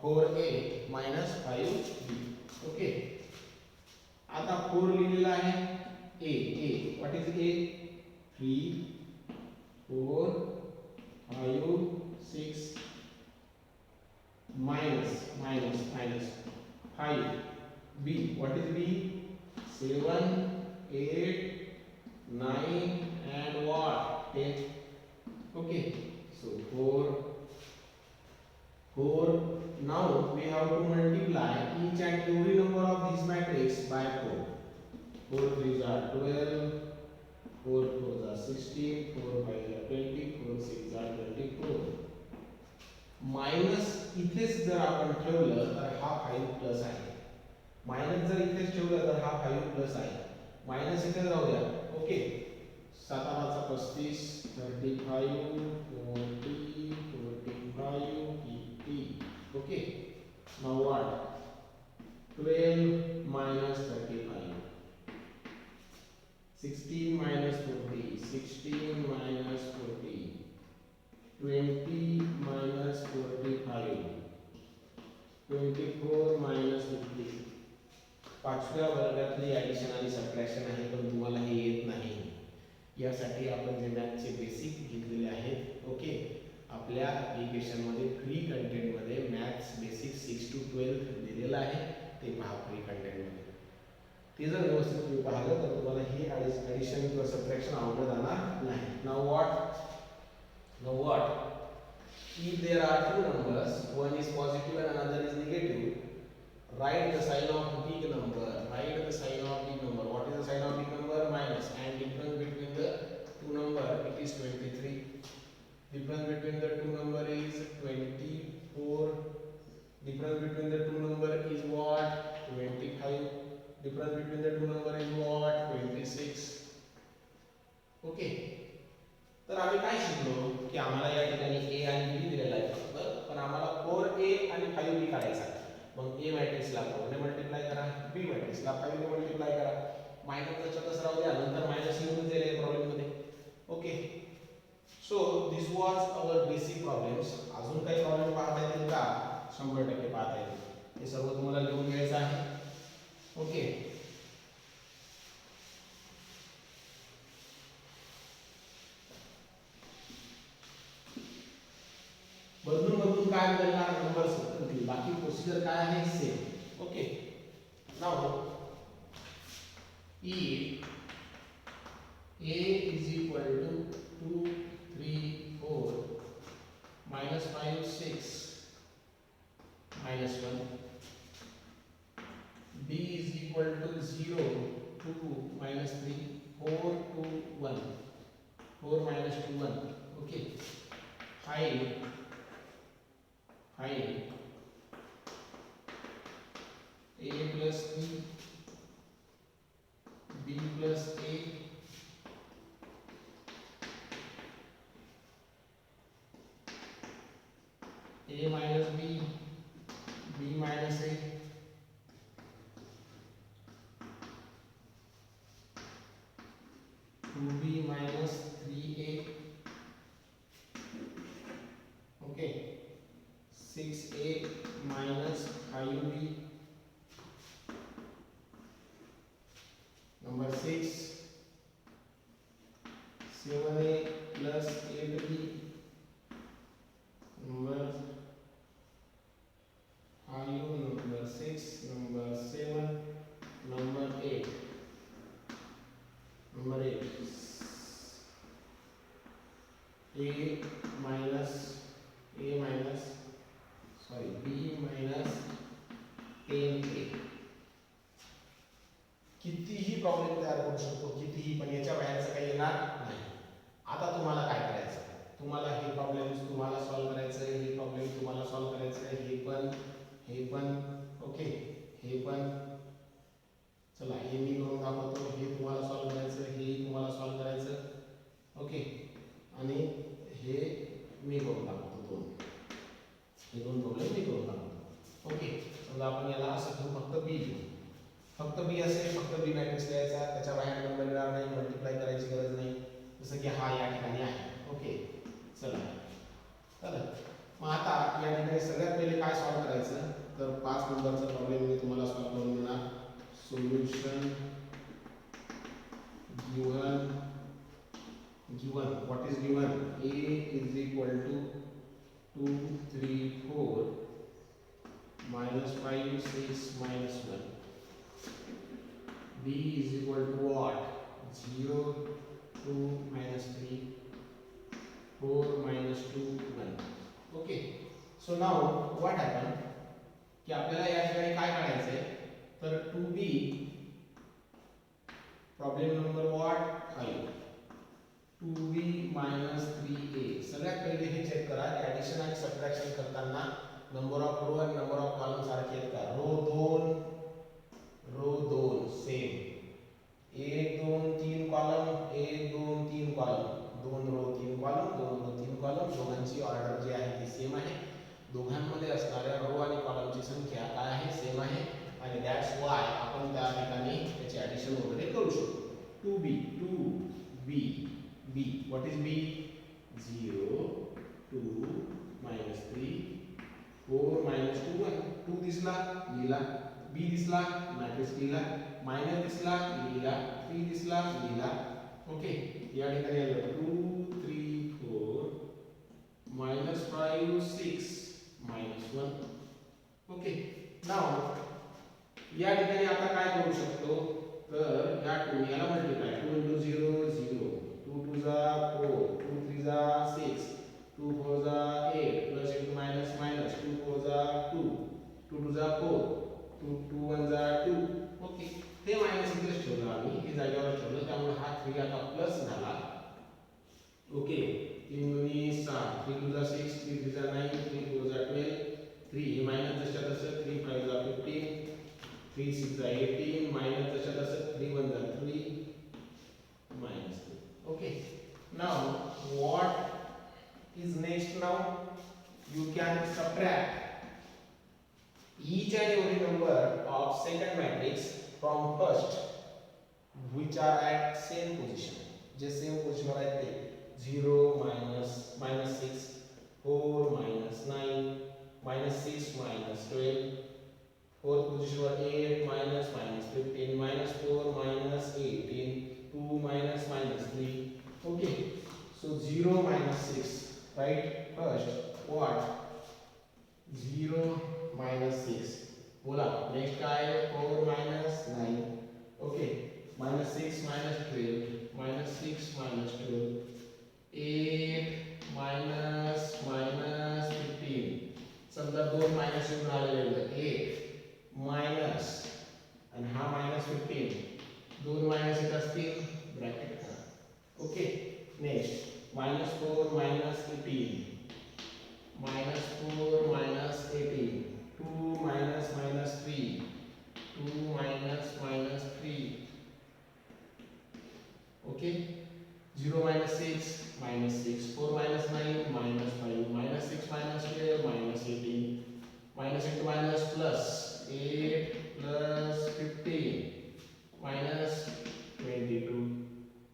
4a minus 5b okay आता 4 लिहिलेला आहे a what is a 3 4 5 6 minus 5 b what is b 7 8 9 and what 10 okay so 4 now we have to multiply each and every number of this matrix by 4 4 3s are 12 4 4s are 16 4 5s are 20 4 6s are 24 minus इथेच जर आपण ठेवलं तर हा 5 plus आहे minus जर इथेच ठेवलं तर हा 5 प्लस आहे मायनस इथेच राहू द्या okay 7 35 35 40 45 50 okay now what 12 minus 35 16 minus 40 16 minus 40 20 minus 45 24 minus 50 पाचव्या वर्गातली ॲडिशन आणि सबट्रॅक्शन आहे पण तुम्हाला हे येत नाही यासाठी आपण जे मॅथचे बेसिक घेतलेले आहेत ओके आपल्या ॲप्लिकेशन मध्ये फ्री कंटेंट मध्ये मॅथ्स बेसिक 6 to 12 दिलेलं आहे ते पहा फ्री कंटेंट मध्ये ते जर व्यवस्थित तुम्ही पाहिलं तर तुम्हाला ही ॲडिशन किंवा सबट्रॅक्शन अवघड जाणार नाही now what if there are two numbers one is positive and another is negative write the sign of big number what is the sign of big number minus and difference between the two number it is 23 difference between the two number is 24 difference between the two number is what 25 difference between the two number is what 26 okay तर आम्ही काय शिकलो की आम्हाला या ठिकाणी a आणि b दिलेला आहे फक्त पण आम्हाला 4a आणि 5b काढायचा मग a मॅट्रिक्सला 4 ने मल्टिप्लाय करा b मॅट्रिक्सला 5 ने मल्टिप्लाय करा मायनस त्याच्यातच राहू द्या नंतर मायनस येऊन जाईल या प्रॉब्लेम मध्ये ओके सो दिस वाज आवर बेसिक प्रॉब्लेम्स अजून काही प्रॉब्लेम पाहता येतील का 100% पाहता येतील हे सर्व तुम्हाला लिहून घ्यायचं आहे ओके बदलून काय करणार नंबर्स बदलतील बाकी प्रोसिजर काय आहे same okay now if a is equal to 2 3 4 minus 5 6 minus 1 b is equal to 0 2 minus 3 4 2 1 4 minus 2 1 okay find a plus b plus a minus b minus a 2b minus 3a okay 6a minus 5b number 6 7a plus 8b number 5 number 6 number 7 number 8 a minus b minus 10a कितीही problem तयार करू शकतो कितीही पण याच्या बाहेरचं काही येणार नाही आता तुम्हाला काय करायचं तुम्हाला हे प्रॉब्लेम्स तुम्हाला सॉल्व्ह करायचं हे प्रॉब्लेम तुम्हाला सॉल्व्ह करायचं हे पण ओके हे पण चला हे मी करून दाखवतो हे तुम्हाला सॉल्व्ह फक्त बी असेल, फक्त बी मॅट्रिक्स लिहायचा, त्याच्या बाहेर नंबर येणार नाही, मल्टिप्लाय करायची गरज नाही, जसं की हा या ठिकाणी आहे. ओके, चला चला मग आता या ठिकाणी सगळ्यात पहिले काय सॉल्व करायचं, तर 5 नंबरचा प्रॉब्लेम मी तुम्हाला सॉल्व करून देणार. Solution given what is given, a is equal to 2 3 4 minus 5 6 minus 1, b is equal to what, 0 2 minus 3 4 minus 2 1. okay, so now what happened की आपल्याला या ठिकाणी काय काढायचंय, तर 2b problem number what 5, 2b minus 3a. सगळ्यात पहिले हे चेक करा की ॲडिशन आणि सबट्रॅक्शन करताना नंबर ऑफ रो आणि नंबर ऑफ कॉलम सारखे आहेत का. Row 2 same, 1 2 3 column, 1 2 3 column, 2 row 3 column, 2 row 3 column, दोघांची ऑर्डर जी आहे ती सेम आहे. दोघांमध्ये असणाऱ्या रो आणि कॉलमची संख्या काय आहे, सेम आहे, आणि दॅट्स वाय आपण त्या ठिकाणी त्याची ॲडिशन वगैरे करू शकतो. 2b b what is b, 0 2 minus 3 4 minus 2 1. 2 दिसला लिहिला, b दिसला मॅट्रिक्स लिहिला, मायनस दिसला लिहिला, 3 दिसला लिहिला. ओके, या ठिकाणी आलं 2 3 4 minus 5 6 minus 1. ओके, नाव या ठिकाणी आता काय करू शकतो, तर या 2 याला मल्टिप्लाय, 2 into 0 0, 2 2 जा 4, 2 3 जा 6, 2 4 जा 8, प्लस into मायनस मायनस, 2 4 जा 2, 2 2 जा 4, 2 2 1 जा 2. ओके, हे मायनस इथेच ठेवलं आम्ही, हे जागेवर ठेवलं, त्यामुळे हा 3 आता प्लस झाला. ओके, 3 दुनी 7, 3 2 जा 6, 3 3 जा 9, 3 4 जा 12, 3 हे मायनस जशा तसं, 3 5 जा 15, 3 6 जा 18, मायनस जशा तसं, 3 1 जा 3 minus 2. okay, now what is next, now you can subtract each and every number of second matrix from first which are at same position. जे सेम पोझिशनवर आहेत ते 0 minus 6 4 minus 9 minus 6 minus 12, fourth पोझिशनवर 8 minus 15 minus 4 minus 18 2 minus 3. okay, so 0 minus 6, right, first what, 0 minus 6, बोला next काय, 4 minus 9. okay, minus 6 minus 12 minus 6 minus 12, 8 minus 15, समजा 2 minus येऊन राहिलेलं 8 मायनस आणि हा मायनस 15, 2 मायनस येत असतील ब्रॅकेट करा. Okay, next minus 4 minus 18, minus 4 minus 18, 2 minus 3, 2 minus 3. Okay, 0 minus 6 minus 6, 4 minus 9 minus 5, minus 6 minus 12 minus 18, minus into minus plus 8 plus 15 minus 22,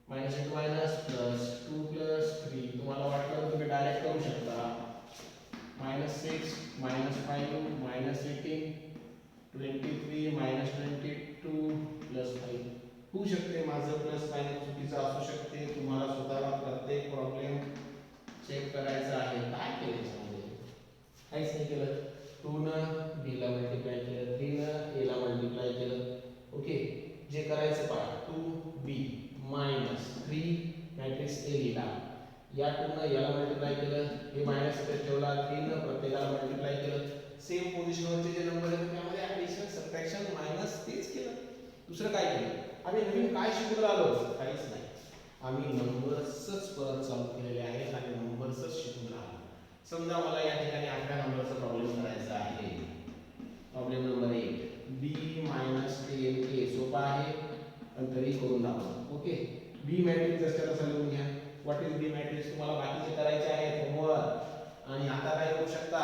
minus into minus plus 2 plus 3. तुम्हाला वाटलं तर तुम्ही direct करू शकता, minus 6 minus 5 minus 18 23 minus 22 plus 5. होऊ शकते माझं plus minus चुकीचं असू शकते, तुम्हाला स्वतःला प्रत्येक प्रॉब्लेम चेक करायचा आहे. काय केलं याच्यामध्ये, काहीच नाही केलं. 2 न b ला मल्टिप्लाय केलं, 3 न a ला मल्टिप्लाय केलं. ओके, जे करायचं पहा, 2b मायनस 3 मॅट्रिक्स a लिहिला, या 2 न याला मल्टिप्लाय केलं, हे मायनस इथे ठेवला, 3 न प्रत्येकाला मल्टिप्लाय केलं. सेम पोझिशनवरचे जे नंबर आहेत त्यामध्ये ॲडिशन सबट्रॅक्शन मायनस तेच केलं. दुसरं काय केलं, आम्ही नवीन काय शिकून आलो, काहीच नाही. आम्ही नंबर्सच परत चालू केलेले आहेत आणि नंबर्सच शिकून राहिलो. समजा मला या ठिकाणी 11 नंबरचा प्रॉब्लेम करायचा आहे. Problem number 1, b minus 10a. सोपा आहे पण तरी करून दाखवतो. ओके, बी मॅट्रिक्स जसं तसं लिहून घ्या. व्हॉट इज बी मॅट्रिक्स तुम्हाला बाकीचे करायचे आहेत होमवर्क. आणि आता काय करू शकता,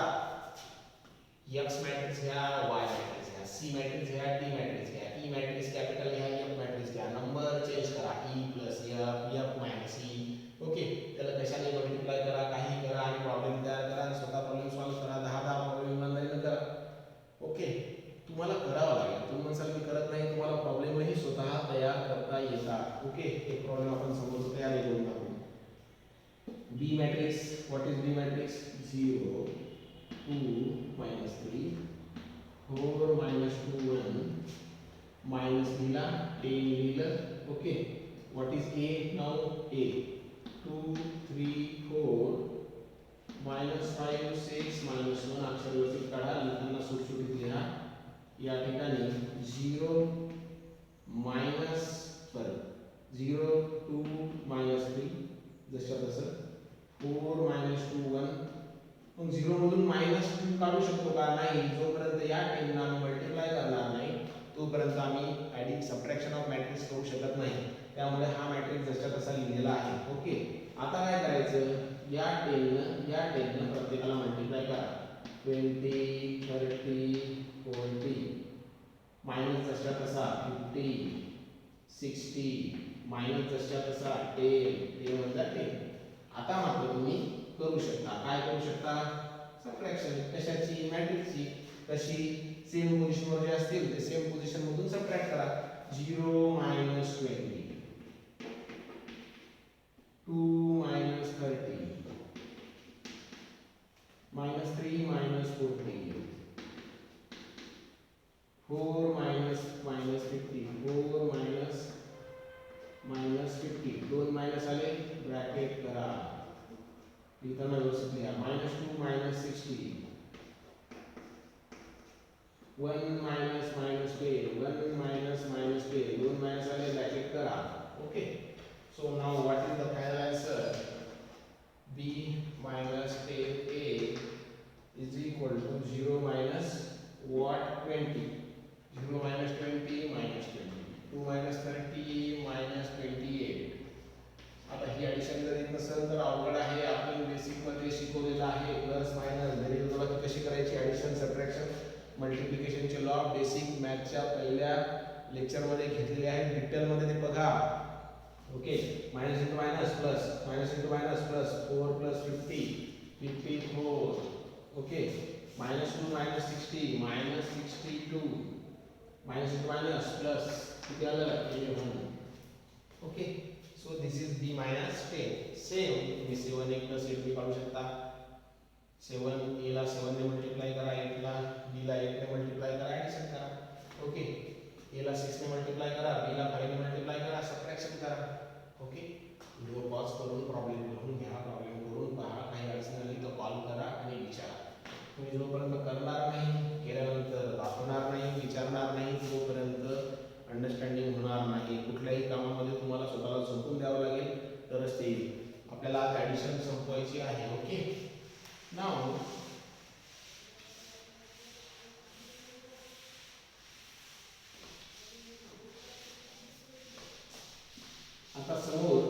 x मॅट्रिक्स घ्या, y मॅट्रिक्स घ्या, सी मॅट्रिक्स घ्या, डी मॅट्रिक्स घ्या, ई मॅट्रिक्स कॅपिटल घ्या, एफ मॅट्रिक्स घ्या, नंबर चेंज करा, E plus F, F minus E. Okay, त्याला कशाने मल्टिप्लाय करा, काही करा आणि प्रॉब्लेम तयार करा आणि स्वतः प्रॉब्लेम सॉल्व्ह करा. 10 प्रॉब्लेम इमानदारीने करा. ओके, तुम्हाला करावं लागेल. तुम्ही म्हणसाल मी करत नाही, तुम्हाला प्रॉब्लेमही स्वतः तयार करता येतात. ओके, एक प्रॉब्लेम आपण समोर तयार करून टाकू. B matrix, what is B matrix? 0, 2, minus 3, 4, minus 2, 1, minus लिहिला, 10 लिहिलं. Okay, what is A now? A, 2, 3, 4, minus 5, 6, minus 1, अक्षर व्यवस्थित काढा, लिहिताना सुटसुटीत लिहा. या ठिकाणी 0, minus, sorry, 0, 2, minus 3, जशा तसं 4 minus 2 1. मग 0 मधून मायनस 2 काढू शकतो का? नाही. जोपर्यंत या टेनला आम्ही मल्टिप्लाय करणार नाही तोपर्यंत आम्ही ॲडिंग सबट्रॅक्शन ऑफ मॅट्रिक्स करू शकत नाही. त्यामुळे हा मॅट्रिक्स जसा तसा लिहिलेला आहे. ओके, आता काय करायचं? या टेननं प्रत्येकाला मल्टिप्लाय करा. 20 30 40 मायनस जसा तसा 50 60 मायनस जसा तसा 10 म्हणजे 10. आता मात्र तुम्ही करू शकता. काय करू शकता? सबट्रॅक्शन. कशाची? मॅट्रिक्सची. कशी? सेम पोझिशनवर जे असतील ते सेम पोझिशन मधून सबट्रॅक्ट करा. 0 minus 20, 2 minus 30, minus 3 minus 40, 4 minus 50, 4 minus 50, 2 minus आले, ब्रॅकेट करा, लिहिताना व्यवस्थित लिहा. -2 minus 60, 1 minus 10, 1 minus 10, 2 मायनस आले, ब्रॅकेट करा. Okay, so now what is the final answer? B minus 10A is equal to 0 minus what? 20. 0 minus 20 minus 20, 2 minus 30 minus 28. आता ही addition जर येत नसेल तर अवघड आहे. आपण बेसिकमध्ये शिकवलेलं आहे प्लस मायनस बेरीज वजाबाकी कशी करायची, ॲडिशन सबट्रॅक्शन मल्टिप्लिकेशनचे लॉ बेसिक मॅथच्या पहिल्या लेक्चरमध्ये घेतलेले आहेत. डिटेलमध्ये ते बघा. Okay, minus into minus plus, minus into minus plus, 4 plus 50, 54. Okay, -2 minus 60, minus 62, minus into minus plus किती आलं? 11. Okay, so this is B minus 10. Same तुम्ही 7 a plus 8 b काढू शकता. 7 a ला 7 ने मल्टिप्लाय करा, 8 ला b ला 8 ने मल्टिप्लाय करा, ॲडिशन करा. ओके, a ला 6 ने मल्टिप्लाय करा, b ला 5 ने मल्टिप्लाय करा, सबट्रॅक्शन करा. ओके, व्हिडिओ पॉज करून प्रॉब्लेम लिहून घ्या, प्रॉब्लेम करून पहा. काही अडचण आली तर कॉल करा आणि विचारा. तुम्ही जोपर्यंत करणार नाही, केल्यानंतर दाखवणार नाही, विचारणार नाही, तोपर्यंत अंडरस्टँडिंग होणार नाही. कुठल्याही कामामध्ये तुम्हाला स्वतःला झोपून द्यावं लागेल तरच ते येईल. आपल्याला आज ॲडिशन संपवायची आहे. ओके, नाव आता समोर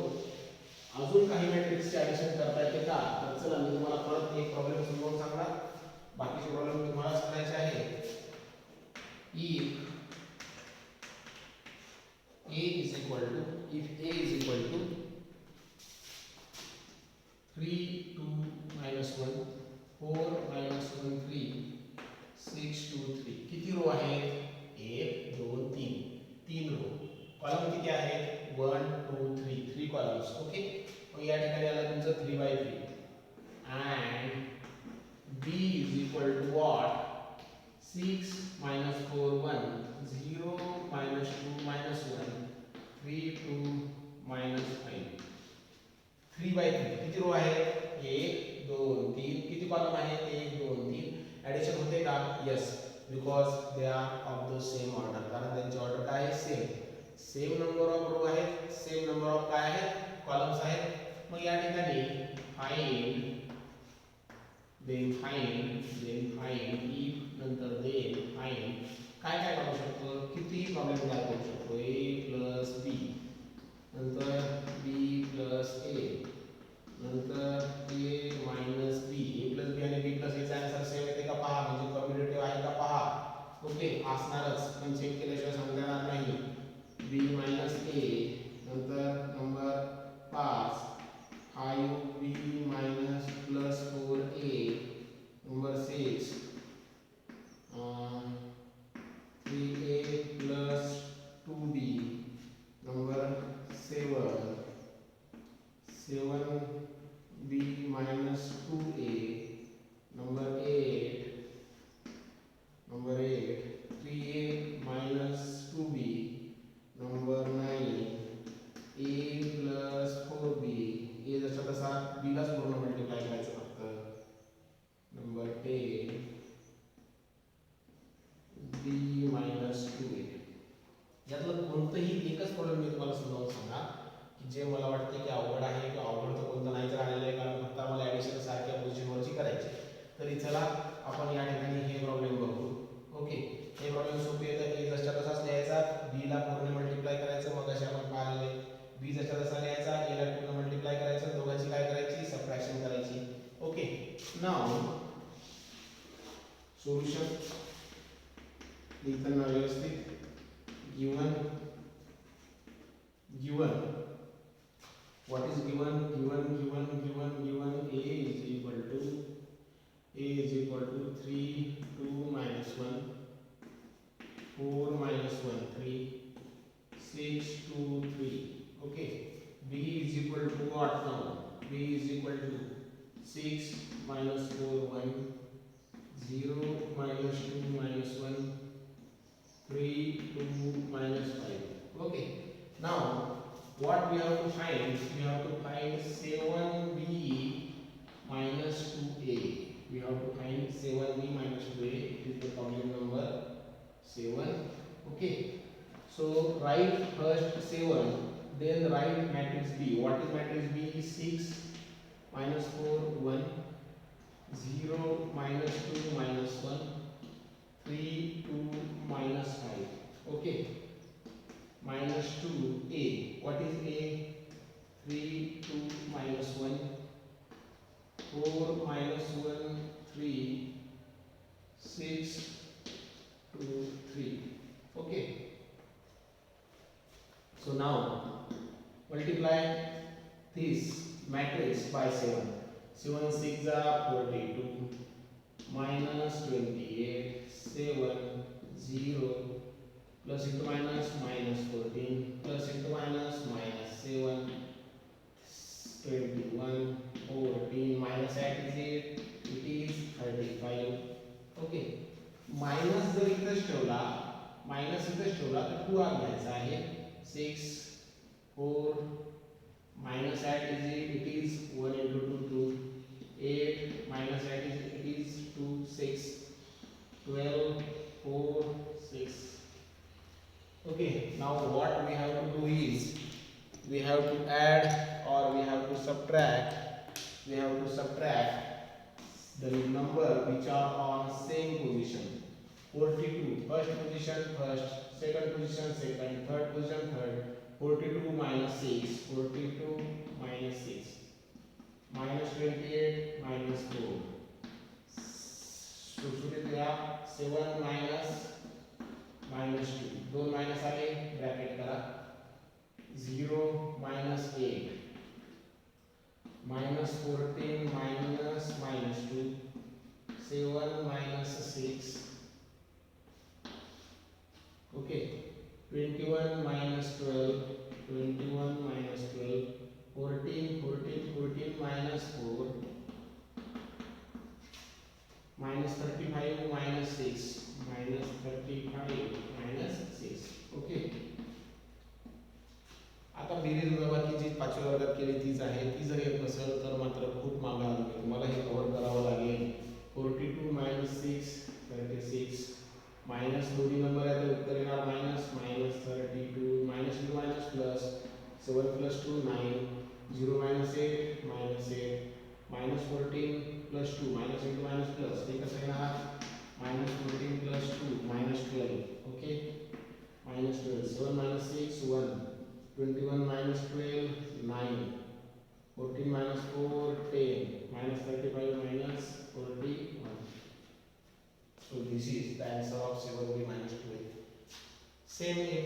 अजून काही मॅट्रिक्सचे ॲडिशन करता येते का? तर चला मी तुम्हाला परत एक प्रॉब्लेम समजावून सांगणार. बाकीचे प्रॉब्लेम तुम्हाला सांगायचे आहे. if A is equal to 3 2 minus 1 4 minus 1 3 6 2 3 किती रो आहेत? 1 2 3 रो. कॉलम किती आहेत? 1 2 3 कॉलम्स. ओके, मग या ठिकाणी आला तुमचं 3/3 and B is equal to what? 6 minus 4 1, 0 minus 2 minus 1, 3 2 minus 5. 3/3 किती रो आहेत? 1 2 3. किती कॉलम आहेत? 1 2 3. ॲडिशन होते का? Yes, because they are of the same order. कारण त्यांची ऑर्डर काय आहे? सेम नंबर ऑफ रो आहेत, सेम नंबर ऑफ काय आहेत? कॉलम्स आहेत. मग या ठिकाणी फाइंड if नंतर फाइंड काय काय काढू शकतो? किती प्रॉब्लेम तयार करू शकतो? a plus b, नंतर b plus a, नंतर a minus b. a plus b आणि b plus a चा आन्सर सेम येते का पहा, म्हणजे कॉम्बिनेटिव्ह आहे का पहा. ओके, असणार 7b minus 2a, number 8, 3a minus 2b, number 9, a plus 4b, a जसा तसा b लाच पूर्ण मल्टिप्लाय करायचं फक्त, नंबर 10, b minus 2a. यातलं कोणतंही एकच प्रॉब्लेम मी तुम्हाला समजावून सांगा की जे मला वाटते की अवघड आहे किंवा अवघड तर कोणतं नाहीच राहिलेलं आहे, कारण फक्त आम्हाला ॲडिशन सारख्या पोझिशनवरची करायची. तरी चला आपण या ठिकाणी हे प्रॉब्लेम बघू. ओके, हे प्रॉब्लेम सोपे आहे. तर ए जसच्या तसाच लिहायचा, बी ला पूर्ण मल्टिप्लाय करायचं, मग असे आपण पाहिले बी जसच्या तसा लिहायचा, ए ला पूर्ण मल्टिप्लाय करायचं, दोघांची काय करायची, सबट्रॅक्शन करायची. ओके, नाउ सोल्युशन लिहिताना व्यवस्थित given what is given a is equal to 3 2 minus 1 4 minus 1 3 6 2 3. Okay, b is equal to what now? b is equal to 6 minus 4 1 0 minus 2 minus 1 3 2 minus 5. Okay, now what we have to find? We have to find 7b minus 2a. We have to find 7b minus 2a. It is the problem number 7. Okay, so write first 7, then write matrix b. What is matrix b? 6 minus 4 1 0 minus 2 minus 1 3 2 minus 5. Okay, minus 2a. What is a? 3 2 minus 1 4 minus 1 3 6 2 3. Okay, so now multiply this matrix by 7. 7 6 are 42 minus 28 7 0 plus into minus minus 14 plus into minus minus 7 21 14 minus 8 is it is 35. Okay, minus जर इथेच ठेवला, minus इथेच ठेवला तर 2 आ घ्यायचा आहे. 6 4 minus 8 is it is 1 into 2 2 8 minus 8 is it is 2 6 12 4 6. Okay, now what we have to do is we have to add or we have to subtract the number which are on same position. 42 first position first, second position second, third position third. 42 minus 6 minus 6 minus 28 minus 4. सुटसुटीत लिहा 7 minus minus 2, 2 minus आले bracket करा. 0 minus 8 minus 14 minus minus 2 7 minus 6. Okay, 21 minus 12 21 minus 12 14 minus 4 minus 35 minus 6 minus 35 minus 6. Okay, आता बेरीज वजाबाकी जी 5व्या वर्गात केली तीच आहे. ती जर येत नसेल तर मात्र खूप मागे आलो मी, तुम्हाला हे कव्हर करावं लागेल. 42 minus 6 36 मायनस दोन्ही नंबर आहे तर उत्तर येणार minus minus 32 minus into minus plus 7 plus 2 9 0 minus 8 minus 8 minus 14 plus 2 minus into minus plus ते कसं येणार minus 14 plus 2 minus 12. Okay, minus 12 7 minus 6 1 21 minus 12 9 14 minus 4 10 minus 35 minus 41. So this is the answer of 7b minus 12. Same a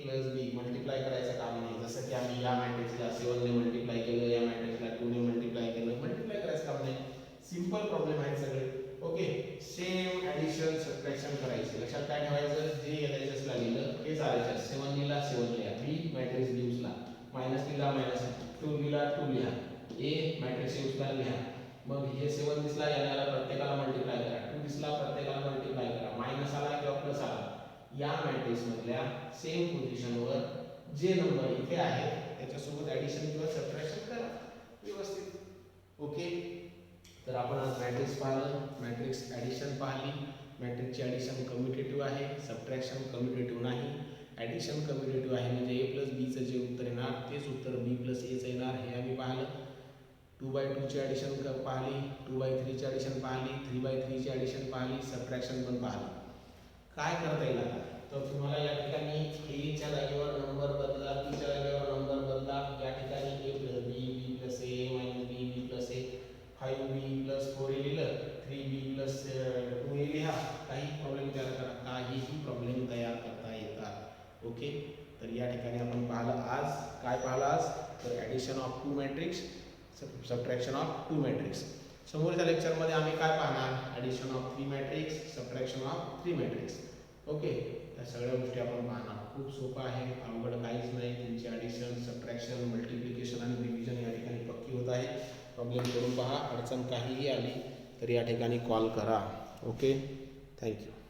plus b multiply करायचं काम नाही. जसं की आम्ही या मॅट्रिक्सला 7 ने मल्टिप्लाय केलं, या मॅट्रिक्सला 2 ने मल्टिप्लाय केलं, मल्टिप्लाय करायचं काम नाही. सिंपल प्रॉब्लेम आहेत सगळे. ओके, सेम ॲडिशन सबट्रॅक्शन करायची. लक्षात काय ठेवायचं, जे LHS ला लिहिलं तेच RHS. 7 लिहिला 7 लिहा, b मॅट्रिक्स b उचला, मायनस लिहिला मायनस 2 लिहिला 2 लिहा ए मॅट्रिक्स उचला लिहा मग हे 7 दिसला याला प्रत्येकाला मल्टिप्लाय करा 2 दिसला प्रत्येकाला मल्टिप्लाय करा मायनस आला किंवा प्लस आला या मॅट्रिक्स मधल्या सेम पोझिशनवर जे नंबर इथे आहेत त्याच्यासोबत ॲडिशन किंवा सबट्रॅक्शन करा व्यवस्थित ओके तर आपण आज मॅट्रिक्स पाहिलं मॅट्रिक्स ॲडिशन पाहिली मॅट्रिक्सची ॲडिशन कम्युटेटिव्ह आहे सबट्रॅक्शन कम्युटेटिव्ह नाही ॲडिशन कम्युटेटिव्ह आहे म्हणजे ए प्लस बीचं जे उत्तर येणार तेच उत्तर बी प्लस एचं येणार हे आम्ही पाहिलं 2/2 ची ॲडिशन पाहिली 2/3 ची ॲडिशन पाहिली 3/3 ची ॲडिशन पाहिली सबट्रॅक्शन पण पाहिली काय करता येईल आता तर तुम्हाला या ठिकाणी ए च्या जागेवर नंबर बदला बी च्या जागेवर नंबर बदला या ठिकाणी ए प्लस बी बी प्लस ए मायनस बी बी प्लस ए 5b प्लस 4a लिहिलं 3b प्लस 2a लिहा काही प्रॉब्लेम तयार करा काहीही प्रॉब्लेम तयार करता येतात ओके तर या ठिकाणी आपण पाहिलं आज काय पाहिलं आज तर addition of 2 matrix subtraction of 2 matrix समोरच्या लेक्चरमध्ये आम्ही काय पाहणार addition of 3 matrix subtraction of 3 matrix okay या सगळ्या गोष्टी आपण पाहणार खूप सोपं आहे अवघड काहीच नाही त्यांची ॲडिशन सबट्रॅक्शन मल्टिप्लिकेशन आणि डिव्हिजन या ठिकाणी पक्की होत आहे प्रॉब्लेम करून पहा अडचण काहीही आली तर या ठिकाणी कॉल करा ओके थँक्यू